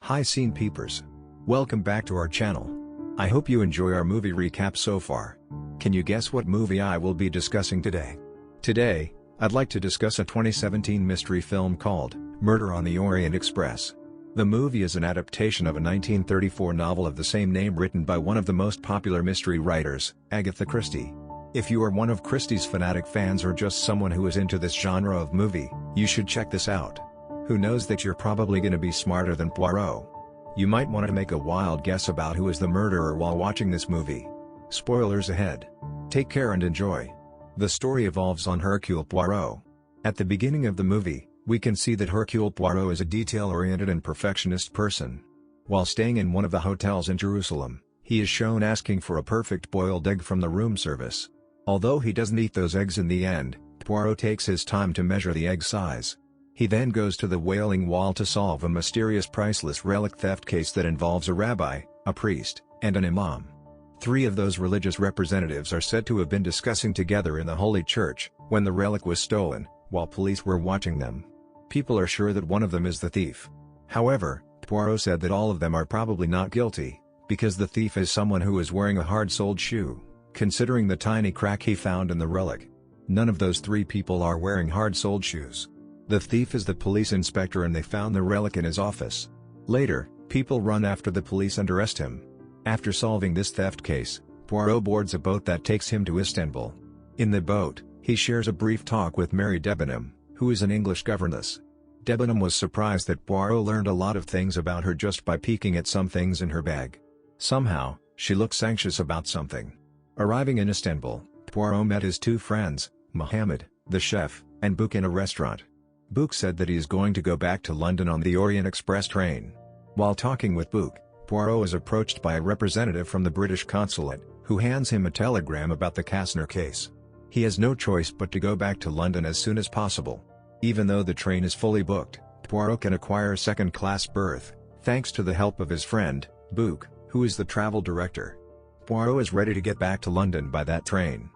Hi Scene Peepers. Welcome back to our channel. I hope you enjoy our movie recap so far. Can you guess what movie I will be discussing today? Today, I'd like to discuss a 2017 mystery film called Murder on the Orient Express. The movie is an adaptation of a 1934 novel of the same name written by one of the most popular mystery writers, Agatha Christie. If you are one of Christie's fanatic fans or just someone who is into this genre of movie, you should check this out. Who knows that you're probably gonna be smarter than Poirot. You might want to make a wild guess about who is the murderer while watching this movie. Spoilers ahead. Take care and enjoy. The story evolves on Hercule Poirot. At the beginning of the movie, we can see that Hercule Poirot is a detail-oriented and perfectionist person. While staying in one of the hotels in Jerusalem, he is shown asking for a perfect boiled egg from the room service. Although he doesn't eat those eggs in the end, Poirot takes his time to measure the egg size. He then goes to the Wailing Wall to solve a mysterious priceless relic theft case that involves a rabbi, a priest, and an imam. Three of those religious representatives are said to have been discussing together in the Holy Church, when the relic was stolen, while police were watching them. People are sure that one of them is the thief. However, Poirot said that all of them are probably not guilty, because the thief is someone who is wearing a hard-soled shoe, considering the tiny crack he found in the relic. None of those three people are wearing hard-soled shoes. The thief is the police inspector and they found the relic in his office. Later, people run after the police and arrest him. After solving this theft case, Poirot boards a boat that takes him to Istanbul. In the boat, he shares a brief talk with Mary Debenham, who is an English governess. Debenham was surprised that Poirot learned a lot of things about her just by peeking at some things in her bag. Somehow, she looks anxious about something. Arriving in Istanbul, Poirot met his two friends, Mohammed, the chef, and Book in a restaurant. Book said that he is going to go back to London on the Orient Express train. While talking with Book, Poirot is approached by a representative from the British consulate, who hands him a telegram about the Kastner case. He has no choice but to go back to London as soon as possible. Even though the train is fully booked, Poirot can acquire a second-class berth, thanks to the help of his friend, Book, who is the travel director. Poirot is ready to get back to London by that train.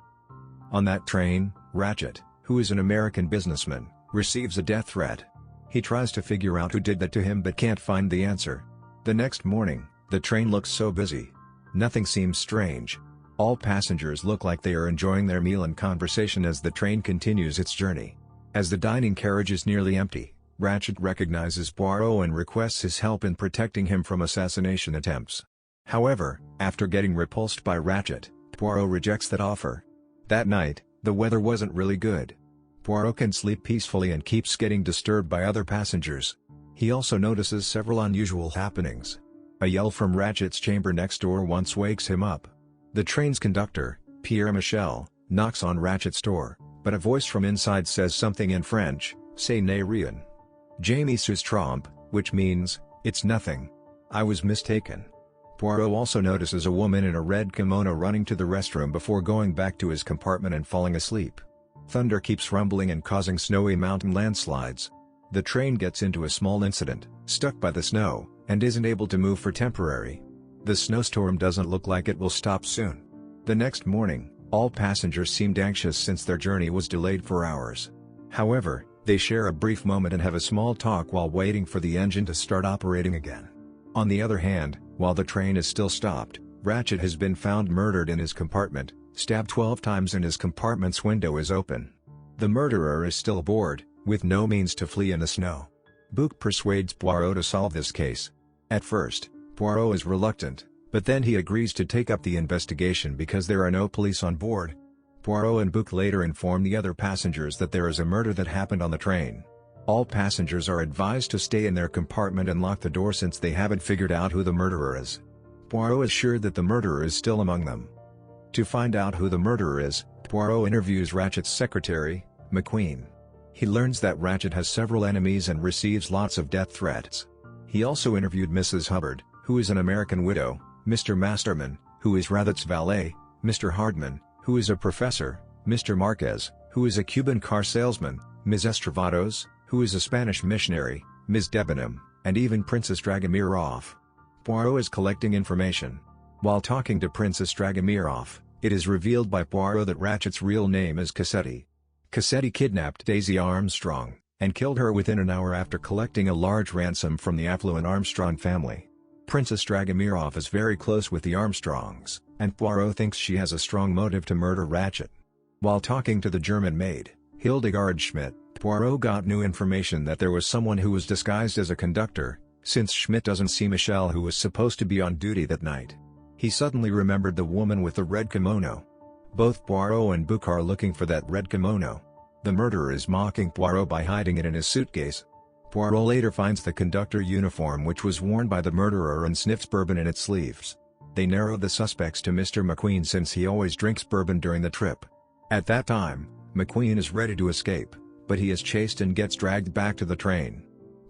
On that train, Ratchett, who is an American businessman, receives a death threat. He tries to figure out who did that to him but can't find the answer. The next morning, the train looks so busy. Nothing seems strange. All passengers look like they are enjoying their meal and conversation as the train continues its journey. As the dining carriage is nearly empty, Ratchett recognizes Poirot and requests his help in protecting him from assassination attempts. However, after getting repulsed by Ratchett, Poirot rejects that offer. That night, the weather wasn't really good. Poirot can sleep peacefully and keeps getting disturbed by other passengers. He also notices several unusual happenings. A yell from Ratchett's chamber next door once wakes him up. The train's conductor, Pierre Michel, knocks on Ratchett's door, but a voice from inside says something in French, "Ce n'est rien. Jamie sus trompe," which means, "It's nothing. I was mistaken." Poirot also notices a woman in a red kimono running to the restroom before going back to his compartment and falling asleep. Thunder keeps rumbling and causing snowy mountain landslides. The train gets into a small incident, stuck by the snow, and isn't able to move for temporary. The snowstorm doesn't look like it will stop soon. The next morning, all passengers seemed anxious since their journey was delayed for hours. However, they share a brief moment and have a small talk while waiting for the engine to start operating again. On the other hand, while the train is still stopped, Ratchett has been found murdered in his compartment, stabbed 12 times and his compartment's window is open. The murderer is still aboard, with no means to flee in the snow. Book persuades Poirot to solve this case. At first, Poirot is reluctant, but then he agrees to take up the investigation because there are no police on board. Poirot and Book later inform the other passengers that there is a murder that happened on the train. All passengers are advised to stay in their compartment and lock the door since they haven't figured out who the murderer is. Poirot is sure that the murderer is still among them. To find out who the murderer is, Poirot interviews Ratchett's secretary, McQueen. He learns that Ratchett has several enemies and receives lots of death threats. He also interviewed Mrs. Hubbard, who is an American widow, Mr. Masterman, who is Ratchett's valet, Mr. Hardman, who is a professor, Mr. Marquez, who is a Cuban car salesman, Ms. Estravados, who is a Spanish missionary, Ms. Debenham, and even Princess Dragomirov. Poirot is collecting information. While talking to Princess Dragomirov, it is revealed by Poirot that Ratchett's real name is Cassetti. Cassetti kidnapped Daisy Armstrong, and killed her within an hour after collecting a large ransom from the affluent Armstrong family. Princess Dragomirov is very close with the Armstrongs, and Poirot thinks she has a strong motive to murder Ratchett. While talking to the German maid, Hildegard Schmidt, Poirot got new information that there was someone who was disguised as a conductor, since Schmidt doesn't see Michelle, who was supposed to be on duty that night. He suddenly remembered the woman with the red kimono. Both Poirot and Bouc are looking for that red kimono. The murderer is mocking Poirot by hiding it in his suitcase. Poirot later finds the conductor uniform which was worn by the murderer and sniffs bourbon in its sleeves. They narrow the suspects to Mr. McQueen since he always drinks bourbon during the trip. At that time, McQueen is ready to escape, but he is chased and gets dragged back to the train.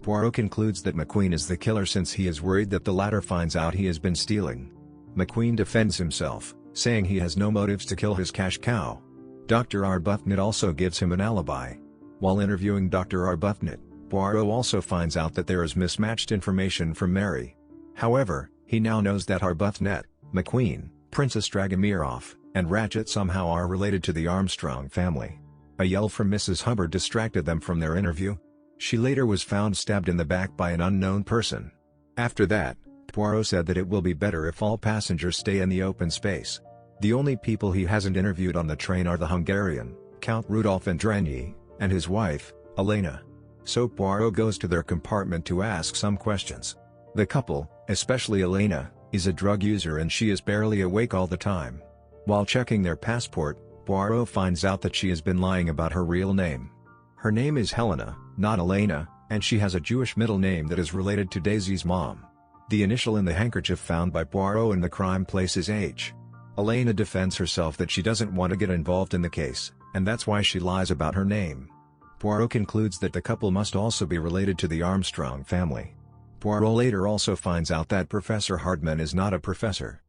Poirot concludes that McQueen is the killer since he is worried that the latter finds out he has been stealing. McQueen defends himself, saying he has no motives to kill his cash cow. Dr. Arbuthnot also gives him an alibi. While interviewing Dr. Arbuthnot, Poirot also finds out that there is mismatched information from Mary. However, he now knows that Arbuthnot, McQueen, Princess Dragomirov, and Ratchett somehow are related to the Armstrong family. A yell from Mrs. Hubbard distracted them from their interview. She later was found stabbed in the back by an unknown person. After that, Poirot said that it will be better if all passengers stay in the open space. The only people he hasn't interviewed on the train are the Hungarian, Count Rudolf Andranyi, and his wife, Elena. So Poirot goes to their compartment to ask some questions. The couple, especially Elena, is a drug user and she is barely awake all the time. While checking their passport, Poirot finds out that she has been lying about her real name. Her name is Helena, not Elena, and she has a Jewish middle name that is related to Daisy's mom. The initial in the handkerchief found by Poirot in the crime place is H. Elena defends herself that she doesn't want to get involved in the case, and that's why she lies about her name. Poirot concludes that the couple must also be related to the Armstrong family. Poirot later also finds out that Professor Hardman is not a professor.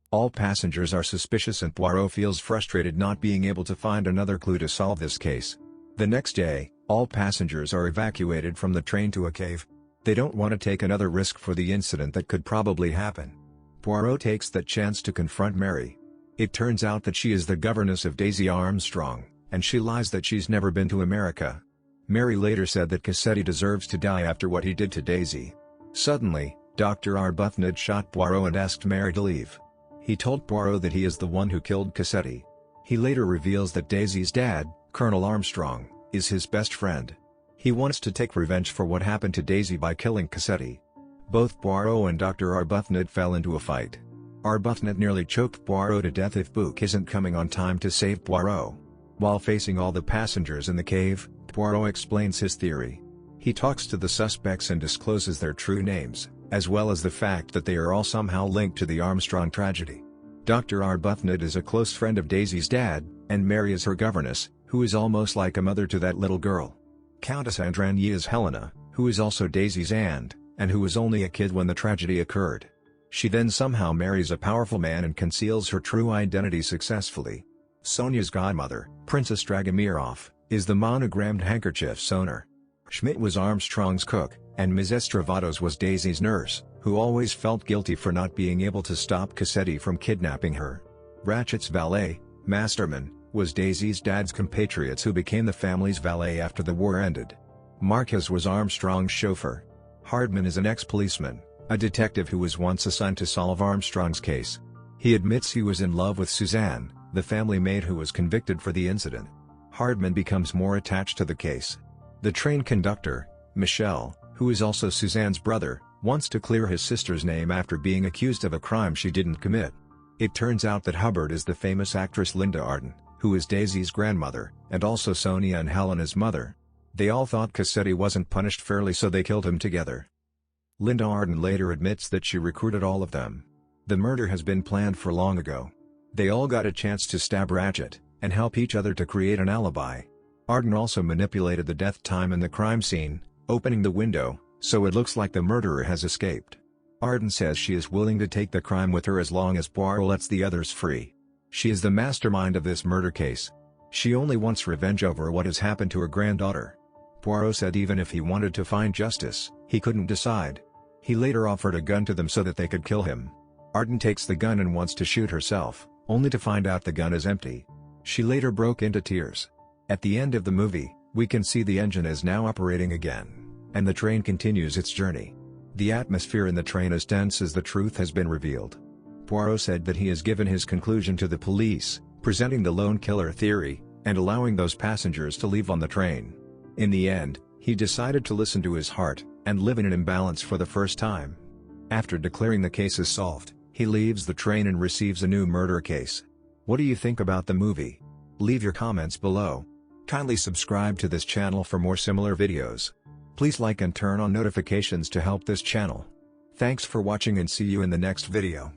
All passengers are suspicious and Poirot feels frustrated not being able to find another clue to solve this case. The next day, all passengers are evacuated from the train to a cave. They don't want to take another risk for the incident that could probably happen. Poirot takes that chance to confront Mary. It turns out that she is the governess of Daisy Armstrong, and she lies that she's never been to America. Mary later said that Cassetti deserves to die after what he did to Daisy. Suddenly, Dr. Arbuthnot shot Poirot and asked Mary to leave. He told Poirot that he is the one who killed Cassetti. He later reveals that Daisy's dad, Colonel Armstrong, is his best friend. He wants to take revenge for what happened to Daisy by killing Cassetti. Both Poirot and Dr. Arbuthnot fell into a fight. Arbuthnot nearly choked Poirot to death if Bouc isn't coming on time to save Poirot. While facing all the passengers in the cave, Poirot explains his theory. He talks to the suspects and discloses their true names, as well as the fact that they are all somehow linked to the Armstrong tragedy. Dr. Arbuthnot is a close friend of Daisy's dad, and Mary is her governess, who is almost like a mother to that little girl. Countess Andranyi is Helena, who is also Daisy's aunt, and who was only a kid when the tragedy occurred. She then somehow marries a powerful man and conceals her true identity successfully. Sonia's godmother, Princess Dragomirov, is the monogrammed handkerchief's owner. Schmidt was Armstrong's cook, and Ms. Estravados was Daisy's nurse, who always felt guilty for not being able to stop Cassetti from kidnapping her. Ratchett's valet, Masterman, was Daisy's dad's compatriots who became the family's valet after the war ended. Marquez was Armstrong's chauffeur. Hardman is an ex-policeman, a detective who was once assigned to solve Armstrong's case. He admits he was in love with Suzanne, the family maid who was convicted for the incident. Hardman becomes more attached to the case. The train conductor, Michel, who is also Suzanne's brother, wants to clear his sister's name after being accused of a crime she didn't commit. It turns out that Hubbard is the famous actress Linda Arden, who is Daisy's grandmother, and also Sonia and Helena's mother. They all thought Cassetti wasn't punished fairly, so they killed him together. Linda Arden later admits that she recruited all of them. The murder has been planned for long ago. They all got a chance to stab Ratchett, and help each other to create an alibi. Arden also manipulated the death time in the crime scene, opening the window, so it looks like the murderer has escaped. Arden says she is willing to take the crime with her as long as Poirot lets the others free. She is the mastermind of this murder case. She only wants revenge over what has happened to her granddaughter. Poirot said even if he wanted to find justice, he couldn't decide. He later offered a gun to them so that they could kill him. Arden takes the gun and wants to shoot herself, only to find out the gun is empty. She later broke into tears. At the end of the movie, We can see the engine is now operating again, and the train continues its journey. The atmosphere in the train is tense as the truth has been revealed. Poirot said that he has given his conclusion to the police, presenting the lone killer theory, and allowing those passengers to leave on the train. In the end, he decided to listen to his heart, and live in an imbalance for the first time. After declaring the case as solved, he leaves the train and receives a new murder case. What do you think about the movie? Leave your comments below. Kindly subscribe to this channel for more similar videos. Please like and turn on notifications to help this channel. Thanks for watching and see you in the next video.